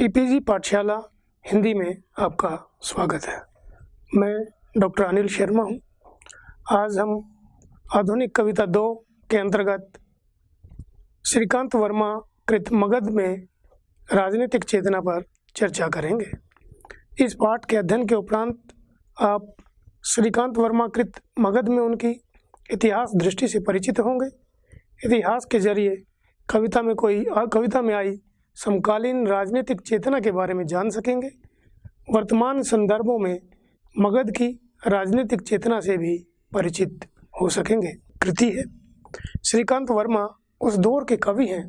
E-PG पाठशाला हिंदी में आपका स्वागत है। मैं डॉक्टर अनिल शर्मा हूँ। आज हम आधुनिक कविता 2 के अंतर्गत श्रीकांत वर्मा कृत मगध में राजनीतिक चेतना पर चर्चा करेंगे। इस पाठ के अध्ययन के उपरांत आप श्रीकांत वर्मा कृत मगध में उनकी इतिहास दृष्टि से परिचित होंगे। इतिहास के जरिए कविता में आई समकालीन राजनीतिक चेतना के बारे में जान सकेंगे। वर्तमान संदर्भों में मगध की राजनीतिक चेतना से भी परिचित हो सकेंगे। कृति है। श्रीकांत वर्मा उस दौर के कवि हैं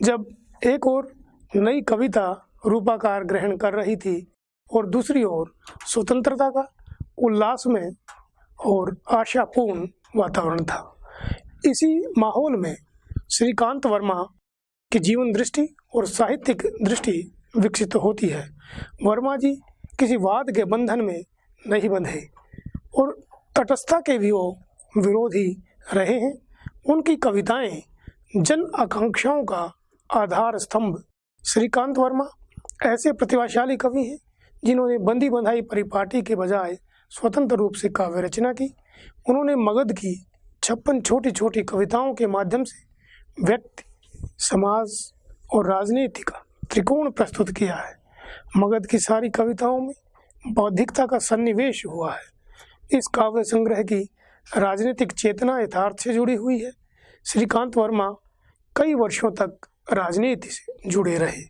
जब एक ओर नई कविता रूपाकार ग्रहण कर रही थी और दूसरी ओर स्वतंत्रता का उल्लास में और आशापूर्ण वातावरण था। इसी माहौल में श्रीकांत वर्मा की जीवन दृष्टि और साहित्यिक दृष्टि विकसित होती है। वर्मा जी किसी वाद के बंधन में नहीं बंधे और तटस्थता के भी वो विरोधी रहे हैं। उनकी कविताएं जन आकांक्षाओं का आधार स्तंभ। श्रीकांत वर्मा ऐसे प्रतिभाशाली कवि हैं जिन्होंने बंदी बंधाई परिपाटी के बजाय स्वतंत्र रूप से काव्य रचना की। उन्होंने मगध की 56 छोटी छोटी कविताओं के माध्यम से व्यक्ति, समाज और राजनीति का त्रिकोण प्रस्तुत किया है। मगध की सारी कविताओं में बौद्धिकता का सन्निवेश हुआ है। इस काव्य संग्रह की राजनीतिक चेतना यथार्थ से जुड़ी हुई है। श्रीकांत वर्मा कई वर्षों तक राजनीति से जुड़े रहे,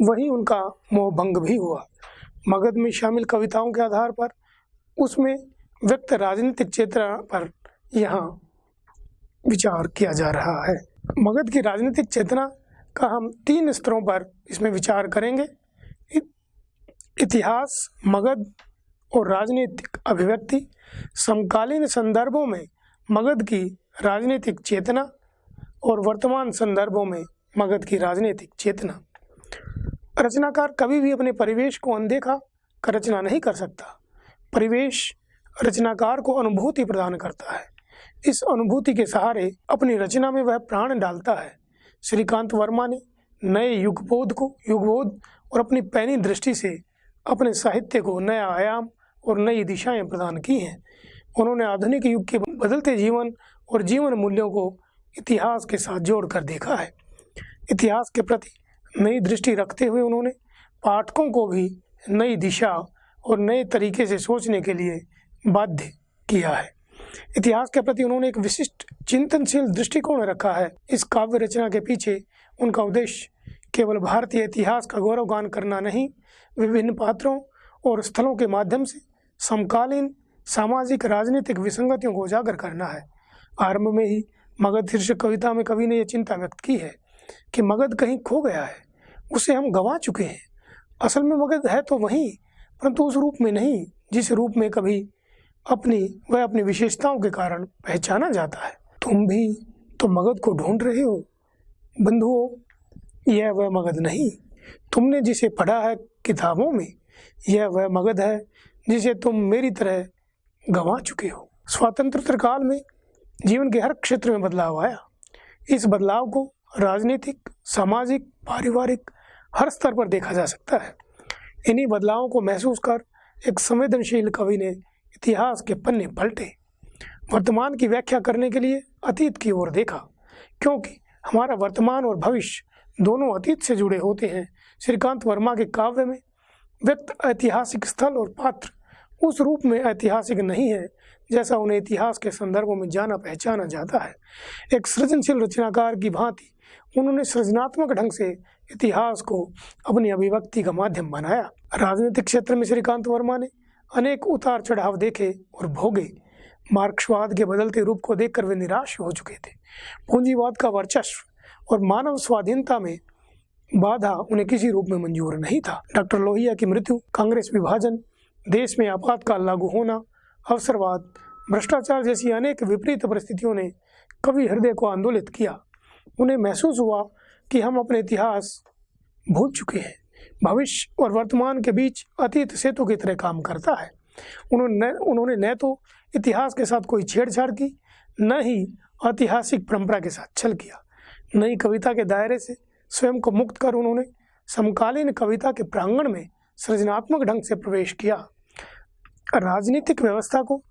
वहीं उनका मोहभंग भी हुआ। मगध में शामिल कविताओं के आधार पर उसमें व्यक्त राजनीतिक चेतना पर यहाँ विचार किया जा रहा है। मगध की राजनीतिक चेतना का हम 3 स्तरों पर इसमें विचार करेंगे। इतिहास, मगध और राजनीतिक अभिव्यक्ति। समकालीन संदर्भों में मगध की राजनीतिक चेतना और वर्तमान संदर्भों में मगध की राजनीतिक चेतना। रचनाकार कभी भी अपने परिवेश को अनदेखा कर रचना नहीं कर सकता। परिवेश रचनाकार को अनुभूति प्रदान करता है। इस अनुभूति के सहारे अपनी रचना में वह प्राण डालता है। श्रीकांत वर्मा ने नए युगबोध और अपनी पैनी दृष्टि से अपने साहित्य को नया आयाम और नई दिशाएं प्रदान की हैं। उन्होंने आधुनिक युग के बदलते जीवन और जीवन मूल्यों को इतिहास के साथ जोड़कर देखा है। इतिहास के प्रति नई दृष्टि रखते हुए उन्होंने पाठकों को भी नई दिशा और नए तरीके से सोचने के लिए बाध्य किया है। इतिहास के प्रति उन्होंने एक विशिष्ट चिंतनशील दृष्टिकोण रखा है। इस काव्य रचना के पीछे उनका उद्देश्य केवल भारतीय इतिहास का गौरवगान करना नहीं, विभिन्न पात्रों और स्थलों के माध्यम से समकालीन सामाजिक राजनीतिक विसंगतियों को उजागर करना है। आरंभ में ही मगध शीर्षक कविता में कवि ने यह चिंता व्यक्त की है कि मगध कहीं खो गया है, उसे हम गंवा चुके हैं। असल में मगध है तो वहीं, परंतु उस रूप में नहीं जिस रूप में कभी अपनी विशेषताओं के कारण पहचाना जाता है। तुम भी तो मगध को ढूंढ रहे हो बंधुओं, यह वह मगध नहीं तुमने जिसे पढ़ा है किताबों में, यह वह मगध है जिसे तुम मेरी तरह गंवा चुके हो। स्वातंत्रोत्तर काल में जीवन के हर क्षेत्र में बदलाव आया। इस बदलाव को राजनीतिक, सामाजिक, पारिवारिक हर स्तर पर देखा जा सकता है। इन्हीं बदलावों को महसूस कर एक संवेदनशील कवि ने इतिहास के पन्ने पलटे। वर्तमान की व्याख्या करने के लिए अतीत की ओर देखा, क्योंकि हमारा वर्तमान और भविष्य दोनों अतीत से जुड़े होते हैं। श्रीकांत वर्मा के काव्य में व्यक्त ऐतिहासिक स्थल और पात्र उस रूप में ऐतिहासिक नहीं है जैसा उन्हें इतिहास के संदर्भों में जाना पहचाना जाता है। एक सृजनशील रचनाकार की भांति उन्होंने सृजनात्मक ढंग से इतिहास को अपनी अभिव्यक्ति का माध्यम बनाया। राजनीतिक क्षेत्र में श्रीकांत वर्मा ने अनेक उतार चढ़ाव देखे और भोगे। मार्क्सवाद के बदलते रूप को देखकर वे निराश हो चुके थे। पूंजीवाद का वर्चस्व और मानव स्वाधीनता में बाधा उन्हें किसी रूप में मंजूर नहीं था। डॉक्टर लोहिया की मृत्यु, कांग्रेस विभाजन, देश में आपातकाल लागू होना, अवसरवाद, भ्रष्टाचार जैसी अनेक विपरीत परिस्थितियों ने कवि हृदय को आंदोलित किया। उन्हें महसूस हुआ कि हम अपने इतिहास भूल चुके हैं। भविष्य और वर्तमान के बीच अतीत सेतु की तरह काम करता है। उन्होंने न तो इतिहास के साथ कोई छेड़छाड़ की, न ही ऐतिहासिक परंपरा के साथ छल किया। नई कविता के दायरे से स्वयं को मुक्त कर उन्होंने समकालीन कविता के प्रांगण में सृजनात्मक ढंग से प्रवेश किया। राजनीतिक व्यवस्था को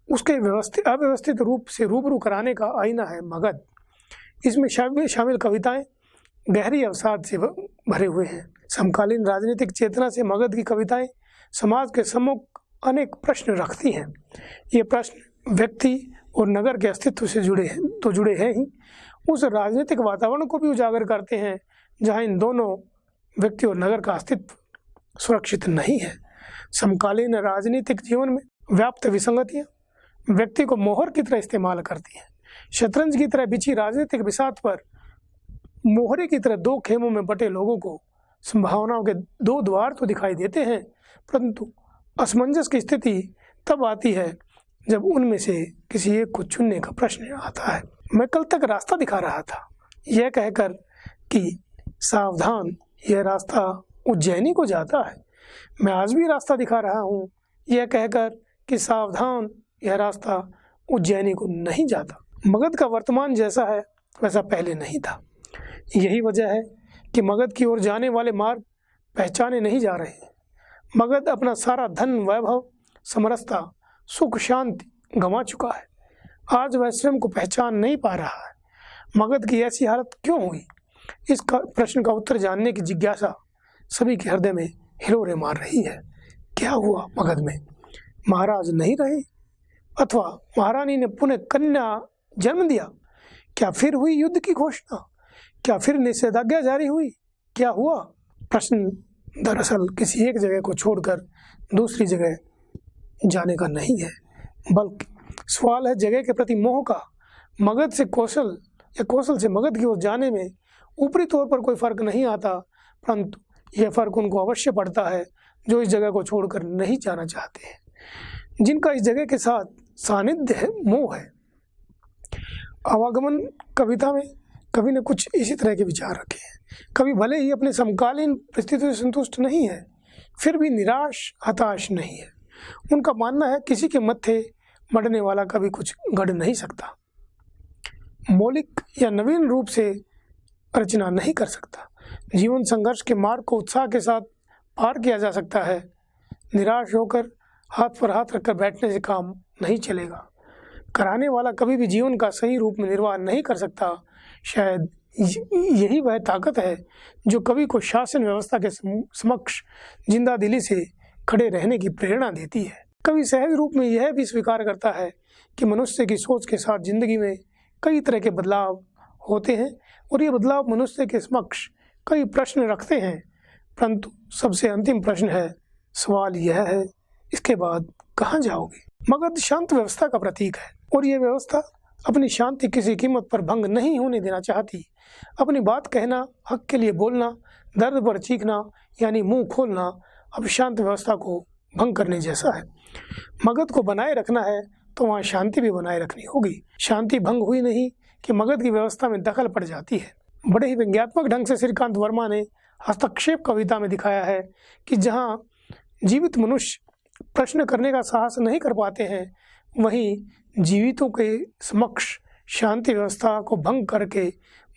उसके अव्यवस्थित रूप से रूबरू कराने का आईना है मगध। इसमें शामिल कविताएं गहरी अवसाद से भरे हुए हैं। समकालीन राजनीतिक चेतना से मगध की कविताएं समाज के सम्मुख अनेक प्रश्न रखती हैं। ये प्रश्न व्यक्ति और नगर के अस्तित्व से जुड़े हैं ही, उस राजनीतिक वातावरण को भी उजागर करते हैं जहां इन दोनों व्यक्ति और नगर का अस्तित्व सुरक्षित नहीं है। समकालीन राजनीतिक जीवन में व्याप्त विसंगतियां व्यक्ति को मोहर की तरह इस्तेमाल करती हैं। शतरंज की तरह बिछी राजनीतिक बिसात पर मोहरे की तरह दो खेमों में बटे लोगों को संभावनाओं के दो द्वार तो दिखाई देते हैं, परंतु असमंजस की स्थिति तब आती है जब उनमें से किसी एक को चुनने का प्रश्न आता है। मैं कल तक रास्ता दिखा रहा था, यह कहकर कि सावधान, यह रास्ता उज्जैनी को जाता है। मैं आज भी रास्ता दिखा रहा हूँ, यह कहकर कि सावधान, यह रास्ता उज्जैनी को नहीं जाता। मगध का वर्तमान जैसा है वैसा पहले नहीं था। यही वजह है कि मगध की ओर जाने वाले मार्ग पहचाने नहीं जा रहे हैं। मगध अपना सारा धन, वैभव, समरसता, सुख, शांति गंवा चुका है। आज वह स्वयं को पहचान नहीं पा रहा है। मगध की ऐसी हालत क्यों हुई? इस प्रश्न का उत्तर जानने की जिज्ञासा सभी के हृदय में हिलोरे मार रही है। क्या हुआ मगध में? महाराज नहीं रहे अथवा महारानी ने पुनः कन्या जन्म दिया? क्या फिर हुई युद्ध की घोषणा? क्या फिर निषेधाज्ञा जारी हुई? क्या हुआ? प्रश्न दरअसल किसी एक जगह को छोड़कर दूसरी जगह जाने का नहीं है, बल्कि सवाल है जगह के प्रति मोह का। मगध से कौशल या कौशल से मगध की ओर जाने में ऊपरी तौर पर कोई फर्क नहीं आता, परंतु यह फर्क उनको अवश्य पड़ता है जो इस जगह को छोड़कर नहीं जाना चाहते हैं, जिनका इस जगह के साथ सानिध्य है, मोह है। आवागमन कविता में कवि ने कुछ इसी तरह के विचार रखे हैं। कवि भले ही अपने समकालीन परिस्थितियों से संतुष्ट नहीं है, फिर भी निराश, हताश नहीं है। उनका मानना है किसी के मत्थे मरने वाला कभी कुछ गढ़ नहीं सकता, मौलिक या नवीन रूप से रचना नहीं कर सकता। जीवन संघर्ष के मार्ग को उत्साह के साथ पार किया जा सकता है। निराश होकर हाथ पर हाथ रखकर बैठने से काम नहीं चलेगा। कराने वाला कभी भी जीवन का सही रूप में निर्वाह नहीं कर सकता। शायद यही वह ताकत है जो कवि को शासन व्यवस्था के समक्ष जिंदा दिली से खड़े रहने की प्रेरणा देती है। कवि सहज रूप में यह भी स्वीकार करता है कि मनुष्य की सोच के साथ जिंदगी में कई तरह के बदलाव होते हैं और ये बदलाव मनुष्य के समक्ष कई प्रश्न रखते हैं, परंतु सबसे अंतिम प्रश्न है, सवाल यह है, इसके बाद कहाँ जाओगे? मगध शांत व्यवस्था का प्रतीक है और यह व्यवस्था अपनी शांति किसी कीमत पर भंग नहीं होने देना चाहती। अपनी बात कहना, हक के लिए बोलना, दर्द पर चीखना यानी मुंह खोलना अब शांत व्यवस्था को भंग करने जैसा है। मगध को बनाए रखना है तो वहाँ शांति भी बनाए रखनी होगी। शांति भंग हुई नहीं कि मगध की व्यवस्था में दखल पड़ जाती है। बड़े ही व्यंग्यात्मक ढंग से श्रीकांत वर्मा ने हस्तक्षेप कविता में दिखाया है कि जहाँ जीवित मनुष्य प्रश्न करने का साहस नहीं कर पाते हैं, वहीं जीवितों के समक्ष शांति व्यवस्था को भंग करके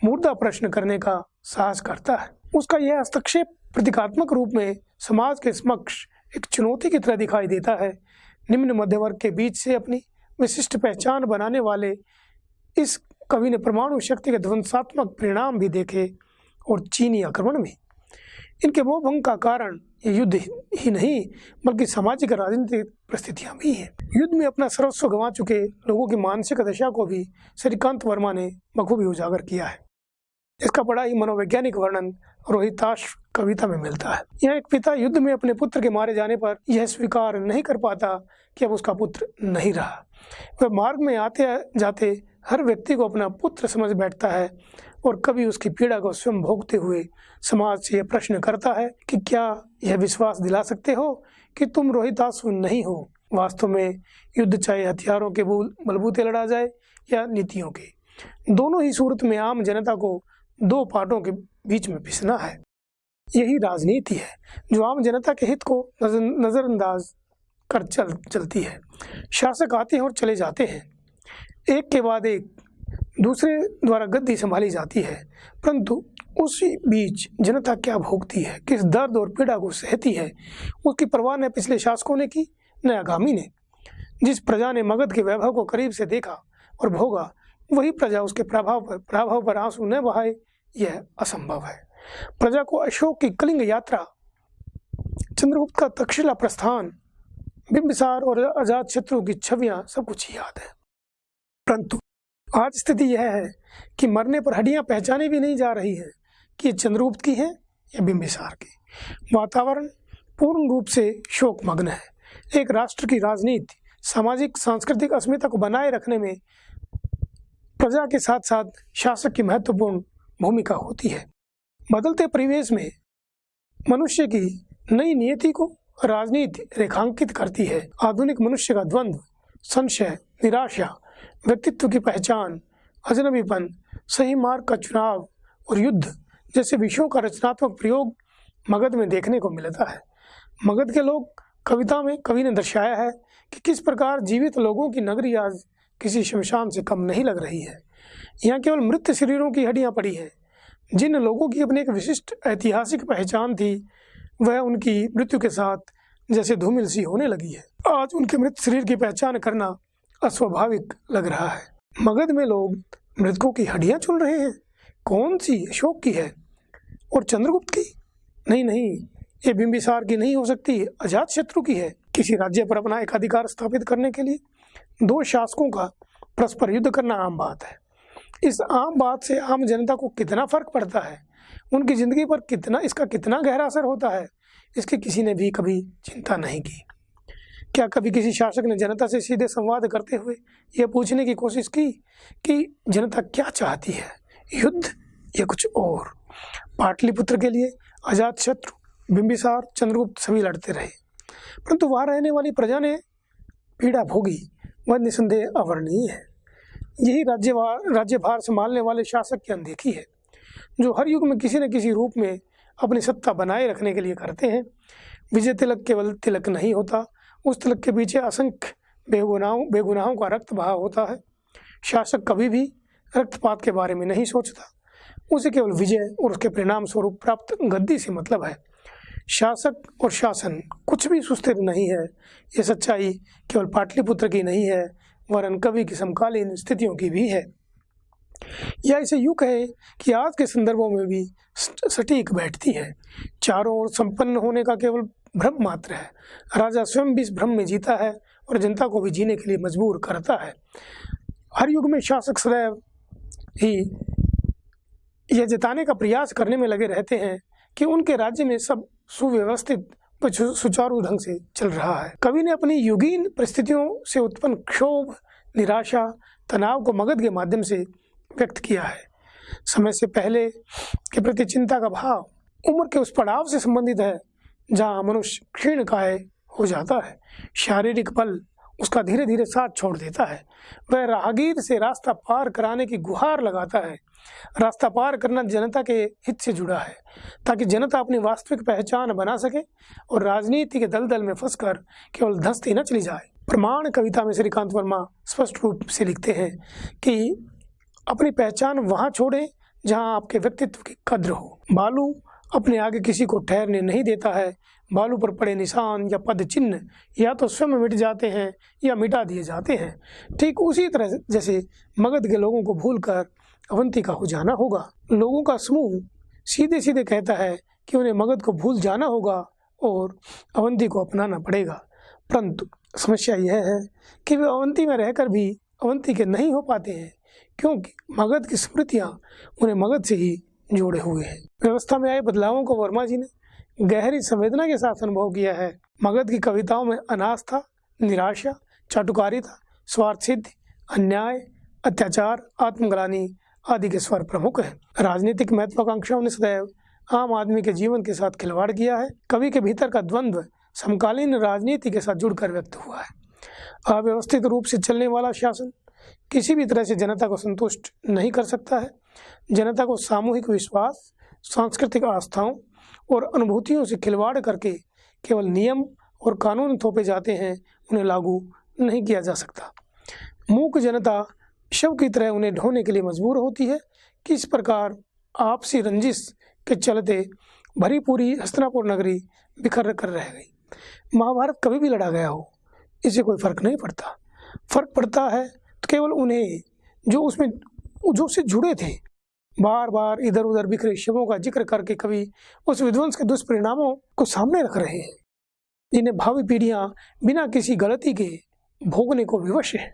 मुर्दा प्रश्न करने का साहस करता है। उसका यह हस्तक्षेप प्रतीकात्मक रूप में समाज के समक्ष एक चुनौती की तरह दिखाई देता है। निम्न मध्य वर्ग के बीच से अपनी विशिष्ट पहचान बनाने वाले इस कवि ने परमाणु शक्ति के ध्वंसात्मक परिणाम भी देखे और चीनी आक्रमण भी। इनके मोह भंग का कारण ये युद्ध ही नहीं बल्कि सामाजिक राजनीतिक परिस्थितियां भी हैं। युद्ध में अपना सर्वस्व गंवा चुके लोगों की मानसिक दशा को भी श्रीकांत वर्मा ने बखूबी उजागर किया है। इसका बड़ा ही मनोवैज्ञानिक वर्णन रोहिताश कविता में मिलता है। यहाँ एक पिता युद्ध में अपने पुत्र के मारे जाने पर यह स्वीकार नहीं कर पाता कि अब उसका पुत्र नहीं रहा। वह मार्ग में आते जाते हर व्यक्ति को अपना पुत्र समझ बैठता है और कभी उसकी पीड़ा को स्वयं भोगते हुए समाज से यह प्रश्न करता है कि क्या यह विश्वास दिला सकते हो कि तुम रोहितासु नहीं हो? वास्तव में युद्ध चाहे हथियारों के बलबूते लड़ा जाए या नीतियों के, दोनों ही सूरत में आम जनता को दो पार्टों के बीच में पिसना है। यही राजनीति है जो आम जनता के हित को नजरअंदाज कर चलती है। शासक आते हैं और चले जाते हैं, एक के बाद एक दूसरे द्वारा गद्दी संभाली जाती है, परंतु उसी बीच जनता क्या भोगती है, किस दर्द और पीड़ा को सहती है, उसकी परवाह न पिछले शासकों ने की न आगामी ने। जिस प्रजा ने मगध के वैभव को करीब से देखा और भोगा, वही प्रजा उसके प्रभाव पर आंसू न बहाए, यह असंभव है। प्रजा को अशोक की कलिंग यात्रा, चंद्रगुप्त का तक्षशिला प्रस्थान, बिंबिसार और अजातशत्रु की छवियां सब कुछ याद है। परंतु आज स्थिति यह है कि मरने पर हड्डियां पहचानी भी नहीं जा रही है कि ये चंद्रगुप्त की है या बिंबिसार की। वातावरण पूर्ण रूप से शोकमग्न है। एक राष्ट्र की राजनीति, सामाजिक सांस्कृतिक अस्मिता को बनाए रखने में प्रजा के साथ साथ शासक की महत्वपूर्ण भूमिका होती है। बदलते परिवेश में मनुष्य की नई नियति को राजनीति रेखांकित करती है। आधुनिक मनुष्य का द्वंद्व, संशय, निराशा, व्यक्तित्व की पहचान, अजनबीपन, सही मार्ग का चुनाव और युद्ध जैसे विषयों का रचनात्मक प्रयोग मगध में देखने को मिलता है। मगध के लोक कविता में कवि ने दर्शाया है कि किस प्रकार जीवित लोगों की नगरी आज किसी शमशान से कम नहीं लग रही है। यहाँ केवल मृत शरीरों की हड्डियां पड़ी हैं। जिन लोगों की अपनी एक विशिष्ट ऐतिहासिक पहचान थी, वह उनकी मृत्यु के साथ जैसे धूमिल सी होने लगी है। आज उनके मृत शरीर की पहचान करना अस्वाभाविक लग रहा है। मगध में लोग मृतकों की हड्डियां चुन रहे हैं। कौन सी? अशोक की है और चंद्रगुप्त की? नहीं, ये बिंबिसार की नहीं हो सकती, अजातशत्रु की है। किसी राज्य पर अपना एक अधिकार स्थापित करने के लिए दो शासकों का परस्पर युद्ध करना आम बात है। इस आम बात से आम जनता को कितना फर्क पड़ता है, उनकी जिंदगी पर इसका कितना गहरा असर होता है, इसकी किसी ने भी कभी चिंता नहीं की। क्या कभी किसी शासक ने जनता से सीधे संवाद करते हुए यह पूछने की कोशिश की कि जनता क्या चाहती है, युद्ध या कुछ और? पाटलिपुत्र के लिए अजातशत्रु, बिंबिसार, चंद्रगुप्त सभी लड़ते रहे, परंतु वहां रहने वाली प्रजा ने पीड़ा भोगी, वह निसंदेह अवर्णनीय है। यही राज्यभार संभालने वाले शासक की अनदेखी है, जो हर युग में किसी न किसी रूप में अपनी सत्ता बनाए रखने के लिए करते हैं। विजय तिलक केवल तिलक नहीं होता, उस तिलक के पीछे असंख्य बेगुनाहों का रक्त बहा होता है। शासक कभी भी रक्तपात के बारे में नहीं सोचता, उसे केवल विजय और उसके परिणाम स्वरूप प्राप्त गद्दी से मतलब है। शासक और शासन कुछ भी सुस्थिर नहीं है। ये सच्चाई केवल पाटलिपुत्र की नहीं है, वरन कवि की समकालीन स्थितियों की भी है। या इसे यूँ कहे कि आज के संदर्भों में भी सटीक बैठती है। चारों ओर संपन्न होने का केवल भ्रम मात्र है। राजा स्वयं भी इस भ्रम में जीता है और जनता को भी जीने के लिए मजबूर करता है। हर युग में शासक सदैव ही यह जताने का प्रयास करने में लगे रहते हैं कि उनके राज्य में सब सुव्यवस्थित सुचारू ढंग से चल रहा है। कवि ने अपनी युगीन परिस्थितियों से उत्पन्न क्षोभ, निराशा, तनाव को मगध के माध्यम से व्यक्त किया है। समय से पहले के प्रति चिंता का भाव उम्र के उस पड़ाव से संबंधित है जहाँ मनुष्य क्षीणकाय हो जाता है। शारीरिक बल उसका धीरे धीरे साथ छोड़ देता है। वह राहगीर से रास्ता पार कराने की गुहार लगाता है। रास्ता पार करना जनता के हित से जुड़ा है, ताकि जनता अपनी वास्तविक पहचान बना सके और राजनीति के दलदल में फंसकर केवल धंसती न चली जाए। प्रमाण कविता में श्रीकांत वर्मा स्पष्ट रूप से लिखते हैं कि अपनी पहचान वहाँ छोड़ें जहाँ आपके व्यक्तित्व की कद्र हो। बालू अपने आगे किसी को ठहरने नहीं देता है। बालू पर पड़े निशान या पद चिन्ह या तो स्वयं मिट जाते हैं या मिटा दिए जाते हैं। ठीक उसी तरह जैसे मगध के लोगों को भूलकर अवंती का हो जाना होगा। लोगों का समूह सीधे सीधे कहता है कि उन्हें मगध को भूल जाना होगा और अवंती को अपनाना पड़ेगा, परंतु समस्या यह है कि वे अवंती में रहकर भी अवंती के नहीं हो पाते हैं, क्योंकि मगध की स्मृतियाँ उन्हें मगध से ही जोड़े हुए हैं। व्यवस्था में आए बदलावों को वर्मा जी ने गहरी संवेदना के साथ अनुभव किया है। मगध की कविताओं में अनास्था, निराशा, चाटुकारिता, स्वार्थ सिद्धि, अन्याय, अत्याचार, आत्मग्लानि आदि के स्वर प्रमुख हैं। राजनीतिक महत्वाकांक्षाओं ने सदैव आम आदमी के जीवन के साथ खिलवाड़ किया है। कवि के भीतर का द्वंद्व समकालीन राजनीति के साथ जुड़कर व्यक्त हुआ है। अव्यवस्थित रूप से चलने वाला शासन किसी भी तरह से जनता को संतुष्ट नहीं कर सकता है। जनता को सामूहिक विश्वास, सांस्कृतिक आस्थाओं और अनुभूतियों से खिलवाड़ करके केवल नियम और कानून थोपे जाते हैं, उन्हें लागू नहीं किया जा सकता। मूक जनता शव की तरह उन्हें ढोने के लिए मजबूर होती है कि इस प्रकार आपसी रंजिश के चलते भरी पूरी हस्तिनापुर नगरी बिखर कर रह गई। महाभारत कभी भी लड़ा गया हो, इससे कोई फर्क नहीं पड़ता। फर्क पड़ता है तो केवल उन्हें जो उससे जुड़े थे। बार बार इधर उधर बिखरे शवों का जिक्र करके कभी उस विध्वंस के दुष्परिणामों को सामने रख रहे हैं, जिन्हें भावी पीढ़ियां बिना किसी गलती के भोगने को विवश है।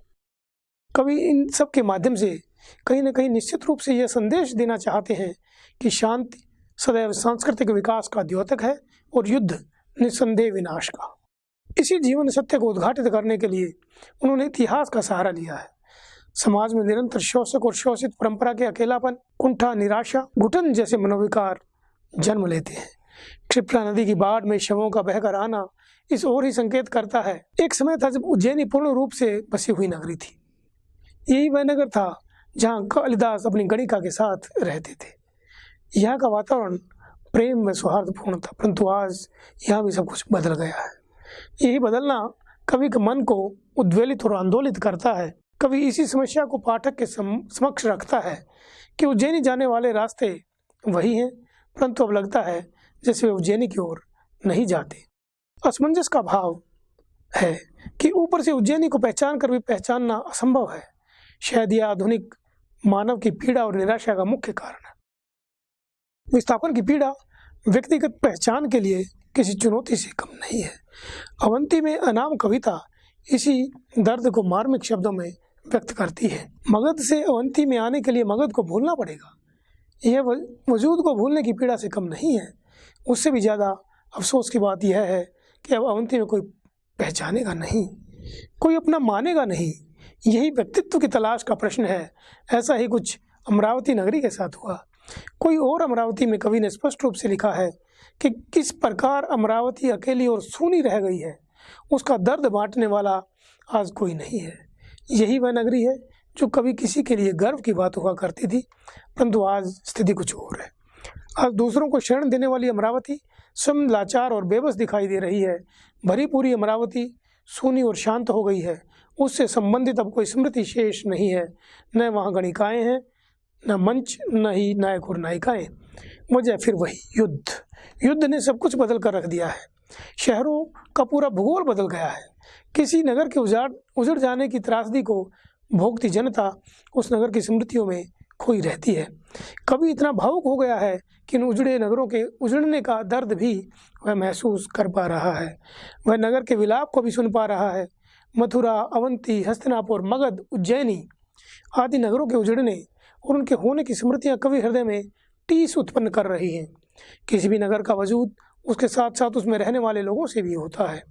कभी इन सब के माध्यम से कहीं न कहीं निश्चित रूप से यह संदेश देना चाहते हैं कि शांति सदैव सांस्कृतिक विकास का द्योतक है और युद्ध निस्संदेह विनाश का। इसी जीवन सत्य को उद्घाटित करने के लिए उन्होंने इतिहास का सहारा लिया है। समाज में निरंतर शोषक और शोषित परंपरा के अकेलापन, कुंठा, निराशा, घुटन जैसे मनोविकार जन्म लेते हैं। क्षिप्रा नदी की बाढ़ में शवों का बहकर आना इस ओर ही संकेत करता है। एक समय था जब उज्जैनी पूर्ण रूप से बसी हुई नगरी थी। यही वह नगर था जहाँ कालिदास अपनी गणिका के साथ रहते थे। यहाँ का वातावरण प्रेम व सौहार्दपूर्ण था, परंतु आज यहाँ भी सब कुछ बदल गया है। यही बदलना कवि के मन को उद्वेलित और आंदोलित करता है। कवि इसी समस्या को पाठक के समक्ष रखता है कि उज्जैनी जाने वाले रास्ते वही हैं, परंतु अब लगता है जैसे वे उज्जैनी की ओर नहीं जाते। असमंजस का भाव है कि ऊपर से उज्जैनी को पहचान कर भी पहचानना असंभव है। शायद यह आधुनिक मानव की पीड़ा और निराशा का मुख्य कारण है। विस्थापन की पीड़ा व्यक्तिगत पहचान के लिए किसी चुनौती से कम नहीं है। अवंती में अनाम कविता इसी दर्द को मार्मिक शब्दों में व्यक्त करती है। मगध से अवंती में आने के लिए मगध को भूलना पड़ेगा। यह वजूद को भूलने की पीड़ा से कम नहीं है। उससे भी ज़्यादा अफसोस की बात यह है कि अब अवंती में कोई पहचानेगा नहीं, कोई अपना मानेगा नहीं। यही व्यक्तित्व की तलाश का प्रश्न है। ऐसा ही कुछ अमरावती नगरी के साथ हुआ। कोई और अमरावती में कवि ने स्पष्ट रूप से लिखा है कि किस प्रकार अमरावती अकेली और सूनी रह गई है, उसका दर्द बांटने वाला आज कोई नहीं है। यही वह नगरी है जो कभी किसी के लिए गर्व की बात हुआ करती थी, परंतु आज स्थिति कुछ और है। आज दूसरों को शरण देने वाली अमरावती स्वयं लाचार और बेबस दिखाई दे रही है। भरी पूरी अमरावती सूनी और शांत हो गई है। उससे संबंधित अब कोई स्मृति शेष नहीं है। न वहाँ गणिकाएँ हैं, न मंच, न ही नायक और नायिकाएँ। वजह फिर वही युद्ध ने सब कुछ बदल कर रख दिया है। शहरों का पूरा भूगोल बदल गया है। किसी नगर के उजड़ जाने की त्रासदी को भोगती जनता उस नगर की स्मृतियों में खोई रहती है। कभी इतना भावुक हो गया है कि इन उजड़े नगरों के उजड़ने का दर्द भी वह महसूस कर पा रहा है। वह नगर के विलाप को भी सुन पा रहा है। मथुरा, अवंती, हस्तिनापुर, मगध, उज्जैनी आदि नगरों के उजड़ने और उनके होने की स्मृतियाँ कवि हृदय में टीस उत्पन्न कर रही हैं। किसी भी नगर का वजूद उसके साथ साथ उसमें रहने वाले लोगों से भी होता है।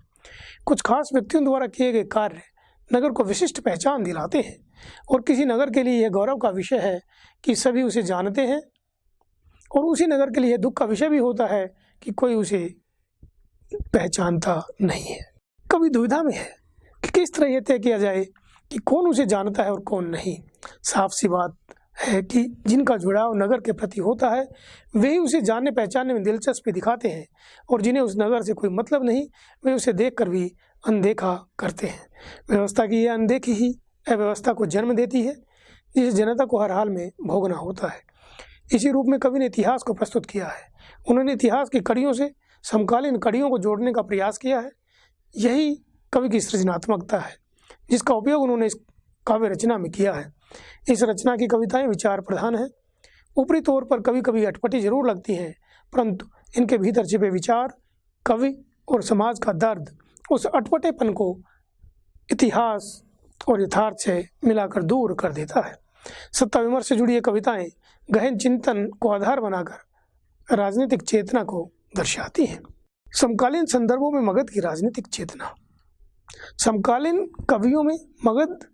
कुछ खास व्यक्तियों द्वारा किए गए कार्य नगर को विशिष्ट पहचान दिलाते हैं और किसी नगर के लिए यह गौरव का विषय है कि सभी उसे जानते हैं, और उसी नगर के लिए दुख का विषय भी होता है कि कोई उसे पहचानता नहीं है। कभी दुविधा में है कि किस तरह यह तय किया जाए कि कौन उसे जानता है और कौन नहीं। साफ सी बात है कि जिनका जुड़ाव नगर के प्रति होता है वे ही उसे जानने पहचानने में दिलचस्पी दिखाते हैं, और जिन्हें उस नगर से कोई मतलब नहीं वे उसे देखकर भी अनदेखा करते हैं। व्यवस्था की यह अनदेखी ही अव्यवस्था को जन्म देती है, जिसे जनता को हर हाल में भोगना होता है। इसी रूप में कवि ने इतिहास को प्रस्तुत किया है। उन्होंने इतिहास की कड़ियों से समकालीन कड़ियों को जोड़ने का प्रयास किया है। यही कवि की सृजनात्मकता है, जिसका उपयोग उन्होंने इस काव्य रचना में किया है। इस रचना की कविताएं विचार प्रधान हैं। ऊपरी तौर पर कभी कभी अटपटी जरूर लगती हैं, परंतु इनके भीतर छिपे विचार, कवि और समाज का दर्द उस अटपटेपन को इतिहास और यथार्थ से मिलाकर दूर कर देता है। सत्ता विमर्श से जुड़ी ये कविताएं गहन चिंतन को आधार बनाकर राजनीतिक चेतना को दर्शाती हैं। समकालीन संदर्भों में मगध की राजनीतिक चेतना। समकालीन कवियों में मगध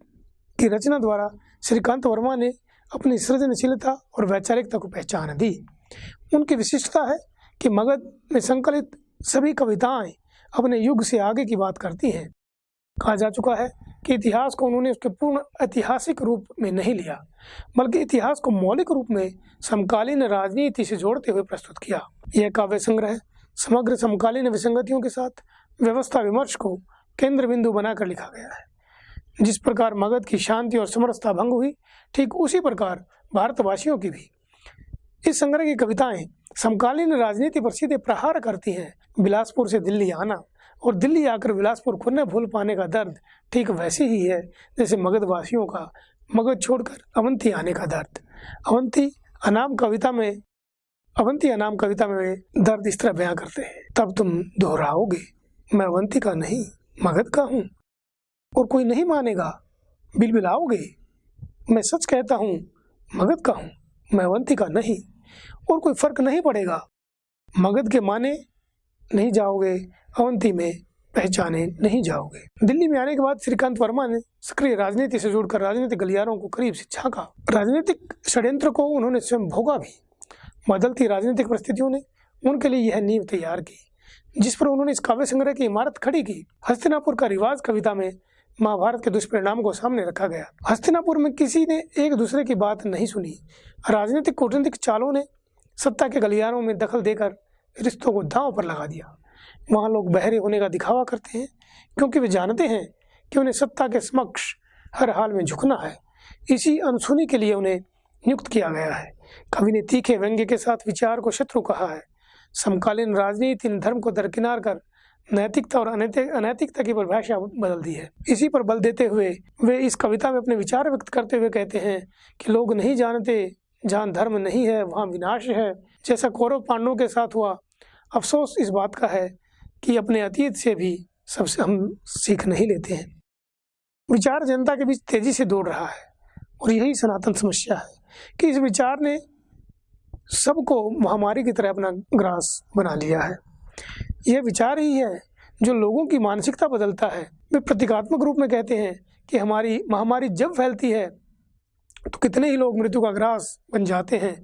की रचना द्वारा श्रीकांत वर्मा ने अपनी सृजनशीलता और वैचारिकता को पहचान दी। उनकी विशिष्टता है कि मगध में संकलित सभी कविताएं अपने युग से आगे की बात करती हैं। कहा जा चुका है कि इतिहास को उन्होंने उसके पूर्ण ऐतिहासिक रूप में नहीं लिया, बल्कि इतिहास को मौलिक रूप में समकालीन राजनीति से जोड़ते हुए प्रस्तुत किया। यह काव्य संग्रह समग्र समकालीन विसंगतियों के साथ व्यवस्था विमर्श को केंद्र बिंदु बनाकर लिखा गया है। जिस प्रकार मगध की शांति और समरसता भंग हुई, ठीक उसी प्रकार भारतवासियों की भी। इस संग्रह की कविताएं समकालीन राजनीति पर सीधे प्रहार करती हैं। बिलासपुर से दिल्ली आना और दिल्ली आकर बिलासपुर खुद न भूल पाने का दर्द ठीक वैसे ही है जैसे मगध वासियों का मगध छोड़कर अवंती आने का दर्द। अवंती अनाम कविता में दर्द इस तरह बयां करते हैं, तब तुम दोहराओगे मैं अवंती का नहीं मगध का हूँ, और कोई नहीं मानेगा बिलबिलाओगे मैं सच कहता हूँ मगध का हूँ मैं अवंती का नहीं, और कोई फर्क नहीं पड़ेगा मगध के माने नहीं जाओगे अवंती में पहचाने नहीं जाओगे। दिल्ली में आने के बाद श्रीकांत वर्मा ने सक्रिय राजनीति से जुड़कर राजनीतिक गलियारों को करीब से झांका। राजनीतिक षड्यंत्र को उन्होंने स्वयं भोगा भी। बदलती राजनीतिक परिस्थितियों ने उनके लिए यह नींव तैयार की जिस पर उन्होंने इस काव्य संग्रह की इमारत खड़ी की। हस्तिनापुर का रिवाज कविता में महाभारत के दुष्परिणाम को सामने रखा गया। हस्तिनापुर में किसी ने एक दूसरे की बात नहीं सुनी। राजनीतिक कूटनीतिक चालों ने सत्ता के गलियारों में दखल देकर रिश्तों को दांव पर लगा दिया। वहाँ लोग बहरे होने का दिखावा करते हैं क्योंकि वे जानते हैं कि उन्हें सत्ता के समक्ष हर हाल में झुकना है। इसी अनसुनी के लिए उन्हें नियुक्त किया गया है। कवि ने तीखे व्यंग्य के साथ विचार को शत्रु कहा है। समकालीन राजनीति ने धर्म को दरकिनार कर नैतिकता और अनैतिकता की परिभाषा बदल दी है। इसी पर बल देते हुए वे इस कविता में अपने विचार व्यक्त करते हुए कहते हैं कि लोग नहीं जानते जहाँ धर्म नहीं है वहाँ विनाश है। जैसा कौरव पांडवों के साथ हुआ, अफसोस इस बात का है कि अपने अतीत से भी सबसे हम सीख नहीं लेते हैं। विचार जनता के बीच तेजी से दौड़ रहा है और यही सनातन समस्या है कि इस विचार ने सबको महामारी की तरह अपना ग्रास बना लिया है। यह विचार ही है जो लोगों की मानसिकता बदलता है। वे प्रतीकात्मक रूप में कहते हैं कि हमारी महामारी जब फैलती है तो कितने ही लोग मृत्यु का ग्रास बन जाते हैं।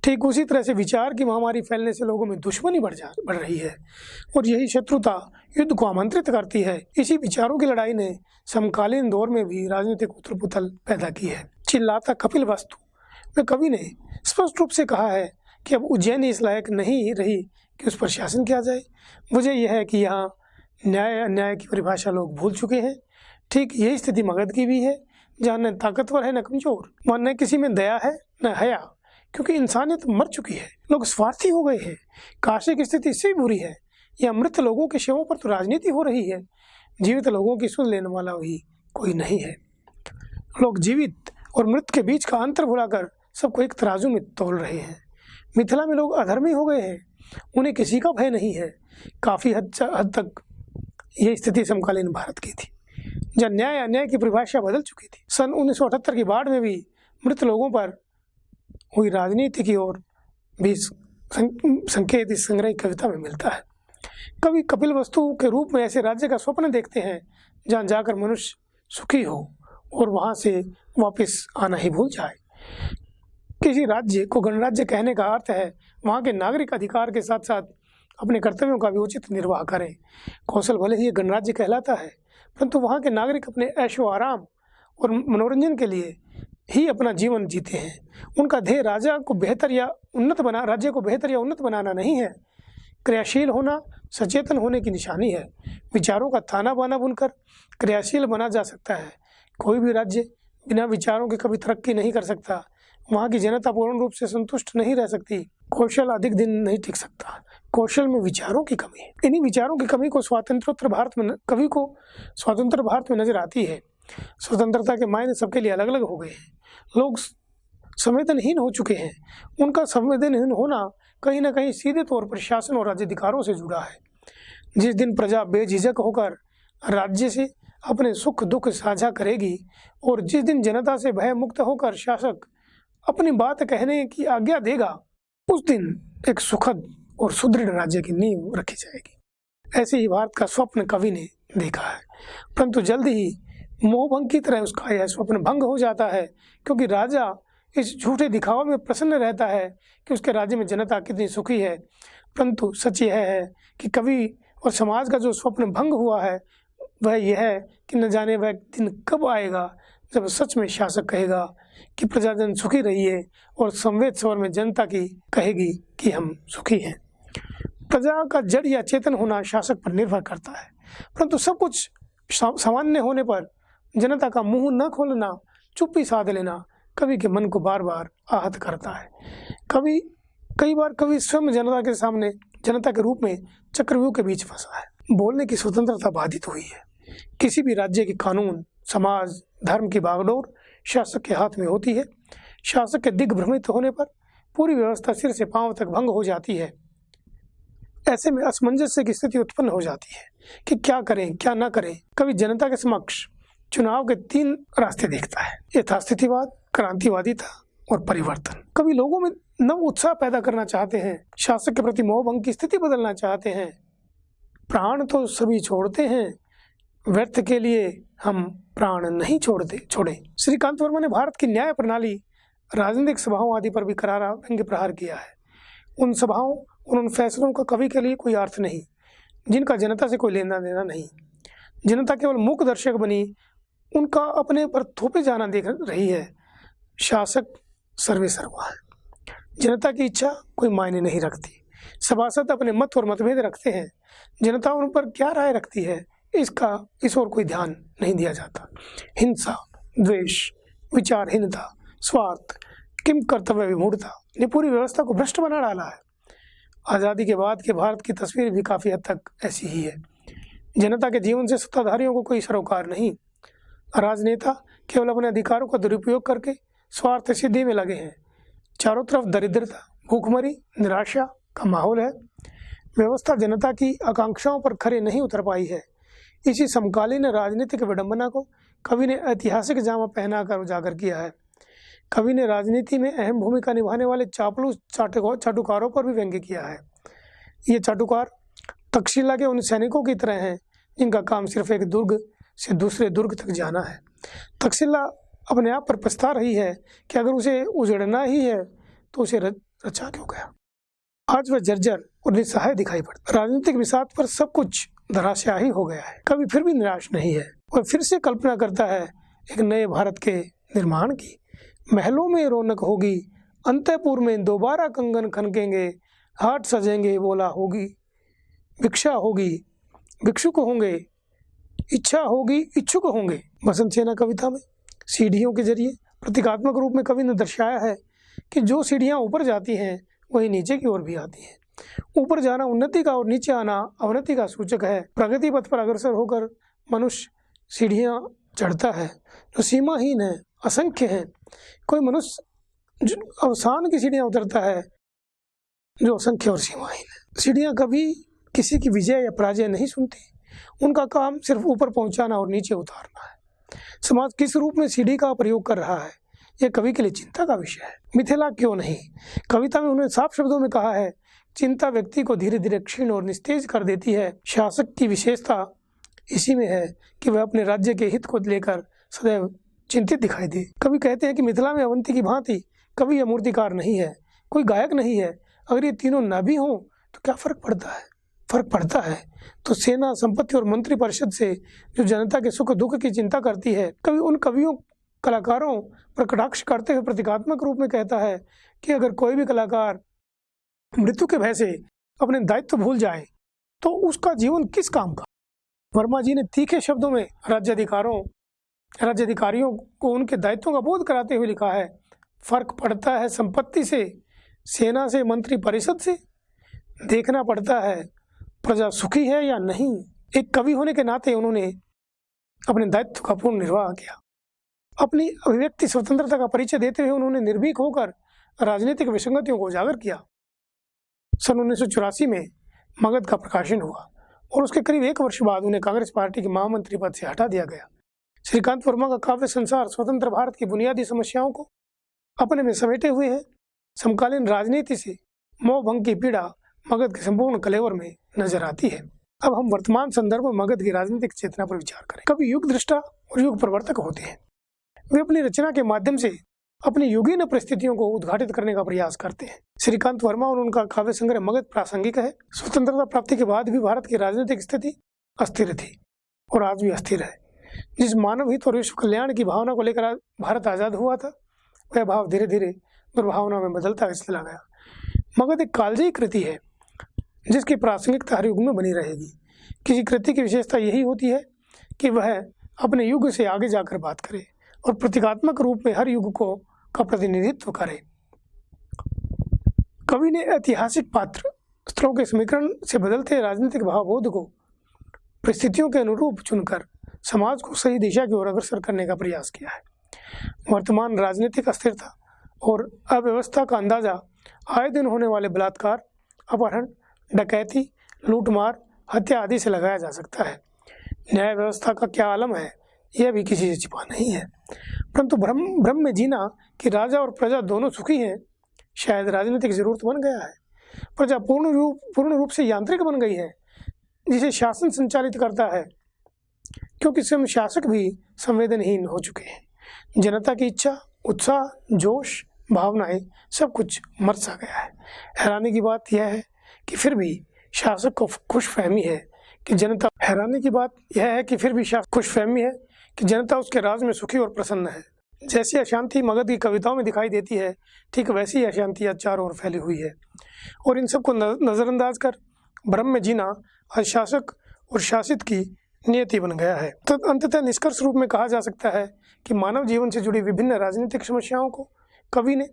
ठीक उसी तरह से विचार की महामारी फैलने से लोगों में दुश्मनी बढ़ रही है और यही शत्रुता युद्ध को आमंत्रित करती है। इसी विचारों की लड़ाई ने समकालीन दौर में भी राजनीतिक उथल पुथल पैदा की है। चिल्लाता कपिल वस्तु में कवि ने स्पष्ट रूप से कहा है कि अब उज्जैन इस लायक नहीं रही कि उस पर शासन किया जाए। वजह यह है कि यहाँ न्याय अन्याय की परिभाषा लोग भूल चुके हैं। ठीक यही स्थिति मगध की भी है, जहाँ न ताकतवर है न कमजोर, वहाँ न किसी में दया है न हया, क्योंकि इंसानियत मर चुकी है। लोग स्वार्थी हो गए हैं। काशी की स्थिति इससे बुरी है। यहाँ मृत लोगों के शवों पर तो राजनीति हो रही है, जीवित लोगों की सुन लेने वाला भी कोई नहीं है। लोग जीवित और मृत के बीच का अंतर भुलाकर सबको एक तराजू में तोल रहे हैं। मिथिला में लोग अधर्मी हो गए हैं, उन्हें किसी का भय नहीं है। काफ़ी हद तक यह स्थिति समकालीन भारत की थी, जहाँ न्याय अन्याय की परिभाषा बदल चुकी थी। सन 1978 की बाढ़ में भी मृत लोगों पर हुई राजनीति की ओर भी संकेत इस संग्रह की कविता में मिलता है। कवि कपिल वस्तु के रूप में ऐसे राज्य का स्वप्न देखते हैं जहाँ जाकर मनुष्य सुखी हो और वहाँ से वापस आना ही भूल जाए। किसी राज्य को गणराज्य कहने का अर्थ है वहाँ के नागरिक अधिकार के साथ साथ अपने कर्तव्यों का भी उचित निर्वाह करें। कौशल भले ही गणराज्य कहलाता है, परंतु वहाँ के नागरिक अपने ऐशो आराम और मनोरंजन के लिए ही अपना जीवन जीते हैं। उनका ध्येय राज्य को बेहतर या उन्नत बनाना नहीं है। क्रियाशील होना सचेतन होने की निशानी है। विचारों का ताना बाना बुनकर क्रियाशील बना जा सकता है। कोई भी राज्य बिना विचारों के कभी तरक्की नहीं कर सकता। वहाँ की जनता पूर्ण रूप से संतुष्ट नहीं रह सकती। कौशल अधिक दिन नहीं टिक सकता। कौशल में विचारों की कमी है। इन्हीं विचारों की कमी को कवि को स्वतंत्र भारत में नजर आती है। स्वतंत्रता के मायने सबके लिए अलग अलग हो गए हैं। लोग संवेदनहीन हो चुके हैं। उनका संवेदनहीन होना कहीं ना कहीं सीधे तौर पर शासन और राज्याधिकारों से जुड़ा है। जिस दिन प्रजा बेझिझक होकर राज्य से अपने सुख दुख साझा करेगी और जिस दिन जनता से भय मुक्त होकर शासक अपनी बात कहने की आज्ञा देगा, उस दिन एक सुखद और सुदृढ़ राज्य की नींव रखी जाएगी। ऐसे ही भारत का स्वप्न कवि ने देखा है, परंतु जल्द ही मोहभंग की तरह उसका यह स्वप्न भंग हो जाता है, क्योंकि राजा इस झूठे दिखावा में प्रसन्न रहता है कि उसके राज्य में जनता कितनी सुखी है। परंतु सच यह है कि कवि और समाज का जो स्वप्न भंग हुआ है वह यह है कि न जाने वह दिन कब आएगा जब सच में शासक कहेगा कि प्रजाजन सुखी रहिए और संवेद स्वर में जनता की कहेगी कि हम सुखी हैं। प्रजा का जड़ या चेतन होना शासक पर निर्भर करता है, परंतु सब कुछ सामान्य होने पर जनता का मुंह न खोलना, चुप्पी साध लेना कवि के मन को बार बार आहत करता है। कई बार कवि स्वयं जनता के सामने जनता के रूप में चक्रव्यूह के बीच फंसा है। बोलने की स्वतंत्रता बाधित हुई है। किसी भी राज्य के कानून, समाज, धर्म की बागडोर शासक के हाथ में होती है। शासक के दिग्भ्रमित होने पर पूरी व्यवस्था सिर से पांव तक भंग हो जाती है। ऐसे में असमंजस्य की स्थिति उत्पन्न हो जाती है कि क्या करें क्या ना करें। कवि जनता के समक्ष चुनाव के 3 रास्ते देखता है: यथास्थितिवाद, क्रांतिवादिता और परिवर्तन। कवि लोगों में नव उत्साह पैदा करना चाहते हैं, शासक के प्रति मोहभंग की स्थिति बदलना चाहते हैं। प्राण तो सभी छोड़ते हैं, व्यर्थ के लिए हम प्राण नहीं छोड़े। श्रीकांत वर्मा ने भारत की न्याय प्रणाली, राजनीतिक सभाओं आदि पर भी करारा व्यंग्य प्रहार किया है। उन सभाओं और उन फैसलों का कवि के लिए कोई अर्थ नहीं, जिनका जनता से कोई लेना देना नहीं। जनता केवल मूक दर्शक बनी उनका अपने पर थोपे जाना देख रही है। शासक सर्वे सर्वा है। जनता की इच्छा कोई मायने नहीं रखती। सभासद अपने मत और मतभेद रखते हैं। जनता उन पर क्या राय रखती है इस ओर कोई ध्यान नहीं दिया जाता। हिंसा, द्वेष, विचारहीनता, स्वार्थ, किम कर्तव्य विमूढ़ता ने पूरी व्यवस्था को भ्रष्ट बना डाला है। आज़ादी के बाद के भारत की तस्वीर भी काफ़ी हद तक ऐसी ही है। जनता के जीवन से सत्ताधारियों को कोई सरोकार नहीं। राजनेता केवल अपने अधिकारों का दुरुपयोग करके स्वार्थ सिद्धि में लगे हैं। चारों तरफ दरिद्रता, भूखमरी, निराशा का माहौल है। व्यवस्था जनता की आकांक्षाओं पर खरे नहीं उतर पाई है। इसी समकालीन राजनीतिक विडंबना को कवि ने ऐतिहासिक जामा पहनाकर उजागर किया है। कवि ने राजनीति में अहम भूमिका निभाने वाले चापलूस चाटुकारों पर भी व्यंग्य किया है। ये चाटुकार तक्षशिला के उन सैनिकों की तरह हैं जिनका काम सिर्फ एक दुर्ग से दूसरे दुर्ग तक जाना है। तक्षशिला अपने आप पर पछता रही है कि अगर उसे उजड़ना ही है तो उसे रचा क्यों गया। आज वह जर्जर और निस्सहाय दिखाई पड़ता। राजनीतिक विषाद पर सब कुछ धराशायी हो गया है। कवि फिर भी निराश नहीं है। वह फिर से कल्पना करता है एक नए भारत के निर्माण की। महलों में रौनक होगी, अंतःपुर में दोबारा कंगन खनकेंगे, हाट सजेंगे, बोला होगी, भिक्षा होगी, भिक्षुक होंगे, इच्छा होगी, इच्छुक होंगे। बसंत सेना कविता में सीढ़ियों के जरिए प्रतीकात्मक रूप में कवि ने दर्शाया है कि जो सीढ़ियां ऊपर जाती हैं वही नीचे की ओर भी आती हैं। ऊपर जाना उन्नति का और नीचे आना अवनति का सूचक है। प्रगति पथ पर अग्रसर होकर मनुष्य सीढ़ियां चढ़ता है जो सीमाहीन है, असंख्य है। कोई मनुष्य जो अवसान की सीढ़ियां उतरता है जो असंख्य और सीमाहीन है। सीढ़ियां कभी किसी की विजय या पराजय नहीं सुनती। उनका काम सिर्फ ऊपर पहुंचाना और नीचे उतारना है। समाज किस रूप में सीढ़ी का प्रयोग कर रहा है यह कवि के लिए चिंता का विषय है। मिथिला क्यों नहीं, कविता में उन्होंने साफ शब्दों में कहा है, चिंता व्यक्ति को धीरे धीरे क्षीण और निस्तेज कर देती है। शासक की विशेषता इसी में है कि वह अपने राज्य के हित को लेकर सदैव चिंतित दिखाई दे। कवि कहते हैं कि मिथिला में अवंती की भांति कवि या मूर्तिकार नहीं है, कोई गायक नहीं है। अगर ये तीनों न भी हों तो क्या फर्क पड़ता है? फर्क पड़ता है तो सेना, संपत्ति और मंत्री परिषद से जो जनता के सुख दुख की चिंता करती है। कवि उन कवियों कलाकारों पर कटाक्ष करते हुए प्रतीकात्मक रूप में कहता है कि अगर कोई भी कलाकार मृत्यु के भय से अपने दायित्व भूल जाए तो उसका जीवन किस काम का। वर्मा जी ने तीखे शब्दों में राज्याधिकारियों को उनके दायित्वों का बोध कराते हुए लिखा है, फर्क पड़ता है संपत्ति से, सेना से, मंत्री परिषद से। देखना पड़ता है प्रजा सुखी है या नहीं। एक कवि होने के नाते उन्होंने अपने दायित्व का पूर्ण निर्वाह किया। अपनी अभिव्यक्ति स्वतंत्रता का परिचय देते हुए उन्होंने निर्भीक होकर राजनीतिक विसंगतियों को उजागर किया। सन 1984 में मगध का प्रकाशन हुआ और उसके करीब 1 वर्ष बाद उन्हें कांग्रेस पार्टी के महामंत्री पद से हटा दिया गया। श्रीकांत वर्मा का काव्य संसार स्वतंत्र भारत की बुनियादी समस्याओं को अपने में समेटे हुए है। समकालीन राजनीति से मोहभंग की पीड़ा मगध के संपूर्ण कलेवर में नजर आती है। अब हम वर्तमान संदर्भ में मगध की राजनीतिक चेतना पर विचार करें। कवि युग दृष्टा और युग प्रवर्तक होते हैं। वे अपनी रचना के माध्यम से अपनी युगीन परिस्थितियों को उद्घाटित करने का प्रयास करते हैं। श्रीकांत वर्मा और उनका काव्य संग्रह मगध प्रासंगिक है। स्वतंत्रता प्राप्ति के बाद भी भारत की राजनीतिक स्थिति अस्थिर थी और आज भी अस्थिर है। जिस मानव हित और विश्व कल्याण की भावना को लेकर भारत आजाद हुआ था वह भाव धीरे धीरे दुर्भावना में बदलता चला गया। मगध एक कालजयी कृति है जिसकी प्रासंगिकता हर युग में बनी रहेगी। किसी कृति की विशेषता यही होती है कि वह अपने युग से आगे जाकर बात करे और प्रतीकात्मक रूप में हर युग का प्रतिनिधित्व करे। कवि ने ऐतिहासिक पात्र स्थलों के समीकरण से बदलते राजनीतिक भावबोध को परिस्थितियों के अनुरूप चुनकर समाज को सही दिशा की ओर अग्रसर करने का प्रयास किया है। वर्तमान राजनीतिक अस्थिरता और अव्यवस्था का अंदाजा आए दिन होने वाले बलात्कार, अपहरण, डकैती, लूटमार, हत्या आदि से लगाया जा सकता है। न्याय व्यवस्था का क्या आलम है, यह भी किसी से छिपा नहीं है। परंतु भ्रम में जीना कि राजा और प्रजा दोनों सुखी हैं, शायद राजनीतिक जरूरत बन गया है। प्रजा पूर्ण रूप से यांत्रिक बन गई है, जिसे शासन संचालित करता है, क्योंकि स्वयं शासक भी संवेदनहीन हो चुके हैं। जनता की इच्छा, उत्साह, जोश, भावनाएं सब कुछ मर सा गया है। हैरानी की बात यह है कि फिर भी शासक को खुशफहमी है कि जनता उसके राज में सुखी और प्रसन्न है। जैसी अशांति मगध की कविताओं में दिखाई देती है, ठीक वैसी ही अशांति आज चारों ओर फैली हुई है। और इन सबको नज़रअंदाज कर भ्रम में जीना आज शासक और शासित की नियति बन गया है। तो अंततः निष्कर्ष रूप में कहा जा सकता है कि मानव जीवन से जुड़ी विभिन्न राजनीतिक समस्याओं को कवि ने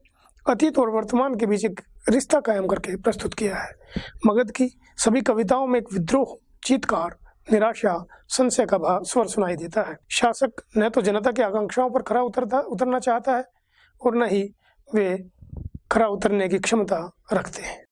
अतीत और वर्तमान के बीच एक रिश्ता कायम करके प्रस्तुत किया है। मगध की सभी कविताओं में एक विद्रोह, चीत्कार, निराशा, संशय का भाव स्वर सुनाई देता है। शासक न तो जनता की आकांक्षाओं पर खरा उतरना चाहता है और न ही वे खरा उतरने की क्षमता रखते हैं।